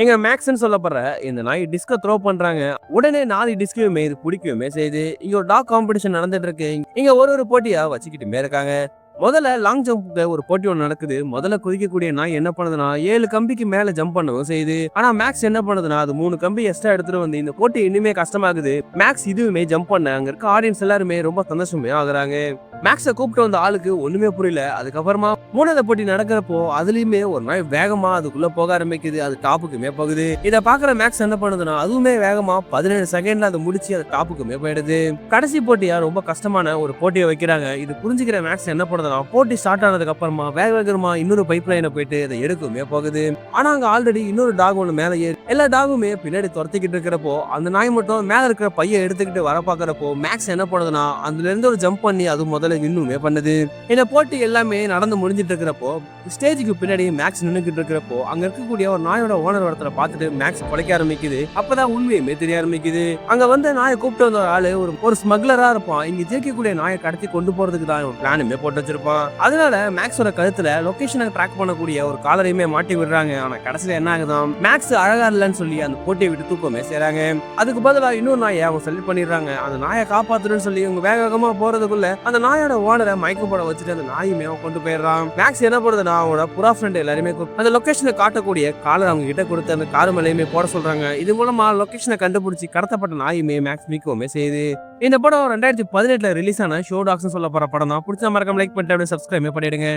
எங்க மேக்ஸ்ன்னு சொல்லப்படுற இந்த நாய் டிஸ்க த்ரோ பண்றாங்க. உடனே 4 டிஸ்கையுமே இது புடிக்கவுமே செய்யுது. இங்க ஒரு டாக் காம்படிஷன் நடந்துட்டு இருக்கு. இங்க ஒரு போட்டியா வச்சுக்கிட்டுமே இருக்காங்க. முதல்ல லாங் ஜம்ப்ல ஒரு போட்டி ஒண்ணு நடக்குது. முதல்ல குதிக்கக்கூடிய நாய் என்ன பண்ணுதுன்னா, 7 கம்பிக்கு மேல ஜம்ப் பண்ணவும் செய்யுது. ஆனா மேக்ஸ் என்ன பண்ணுதுன்னா, அது 3 கம்பி எக்ஸ்ட்ரா எடுத்துட்டு வந்து இந்த போட்டி இன்னுமே கஷ்டமாகுது. மேக்ஸ் இதுவுமே ஜம்ப் பண்ண அங்க இருக்க ஆடியன்ஸ் எல்லாருமே ரொம்ப சந்தோஷமே ஆகுறாங்க. மேக்ஸ கூப்பிட்டு வந்த ஆளுக்கு ஒண்ணுமே புரியல. அதுக்கப்புறமா 3வது போட்டி நடக்கிறப்போ அதுலயுமே ஒரு நாய் வேகமா அதுக்குள்ள போக ஆரம்பிக்குது. அது டாப்புக்குமே போகுது. இத பாக்குற மேக்ஸ் என்ன பண்ணுதுன்னா, அதுவுமே வேகமா 17 செகண்ட்ல அதை முடிச்சு அது டாப்புக்குமே போயிடுது. கடைசி போட்டியா ரொம்ப கஷ்டமான ஒரு போட்டியை வைக்கிறாங்க. இது புரிஞ்சுக்கிற மேக்ஸ் என்ன பண்ணுதுன்னா, போட்டி ஸ்டார்ட் ஆனதுக்கு அப்புறமா வேகமா இன்னொரு பைப் லைனை போயிட்டு அதை எடுக்கவுமே போகுது. ஆனா அங்க ஆல்ரெடி இன்னொரு டாக் ஒண்ணு மேல ஏறி எல்லா டாகுமே பின்னாடி துரத்திக்கிட்டு இருக்கிறப்போ அந்த நாய் மட்டும் மேல இருக்கிற பையை எடுத்துக்கிட்டு வர பாக்குறப்போ மேக்ஸ் என்ன பண்ணுதுன்னா, அதுல இருந்து ஒரு ஜம்ப் பண்ணி அது முதல்ல இன்னுமே பண்ணுது. இந்த போட்டி எல்லாமே நடந்து முடிஞ்சிட்டு இருக்கிறப்போ ஸ்டேஜுக்கு பின்னாடி மேக்ஸ் நின்னுக்கிட்டு இருக்கிறப்போ அங்க இருக்கக்கூடிய ஒரு நாயோட ஓனர் ஒருத்தரை பார்த்துட்டு மேக்ஸ் குலைக்க ஆரம்பிக்குது. அப்பதான் உண்மையுமே தெரிய ஆரம்பிக்குது. அங்க வந்து நாயை கூப்பிட்டு வந்த ஒரு ஆளு ஒரு ஸ்மக்லரா இருப்பான். இங்க ஜெயிக்கக்கூடிய நாயை கடத்தி கொண்டு போறதுக்கு தான் இவன் பிளானுமே போட்டு வச்சிருப்பான். அதனால மேக்ஸோட கழுத்துல லொகேஷனை ட்ராக் பண்ணக்கூடிய ஒரு காலரையுமே மாட்டி விடுறாங்க. ஆனா கடைசியில என்ன ஆகுதான், மேக்ஸ் அழகா இல்லைன்னு சொல்லி அந்த போட்டியை விட்டு தூக்கமே செய்றாங்க. அதுக்கு பதிலா இன்னொரு நாயை அவங்க செலக்ட் பண்ணிடுறாங்க. அந்த நாயை காப்பாத்துறேன்னு சொல்லி இவங்க வேகமா போறதுக்குள்ள அந்த நாயோட ஓனரை மயக்க போட வச்சுட்டு அந்த நாயுமே அவன் கொண்டு போயிடுறான். மேக்ஸ் என்ன பண்ணுதுன்னா, அவனோட புறா ஃப்ரெண்ட் எல்லாருமே அந்த லொகேஷனை காட்டக்கூடிய காலர் அவங்க கிட்ட கொடுத்து அந்த கார் மேலேயுமே போட சொல்றாங்க. இது மூலமா லொகேஷனை கண்டுபிடிச்சி கடத்தப்பட்ட நாயுமே மேக்ஸ் மீட்கவுமே செய்யுது. இந்த படம் 2018 ரிலீஸ் ஆன ஷோ டாக்ஸ் சொல்லப்படுற படம் தான். பிடிச்ச மறக்காம லைக் பண்ணிட்டு அப்படியே சப்ஸ்கிரைப் பண்ணிடுங்க.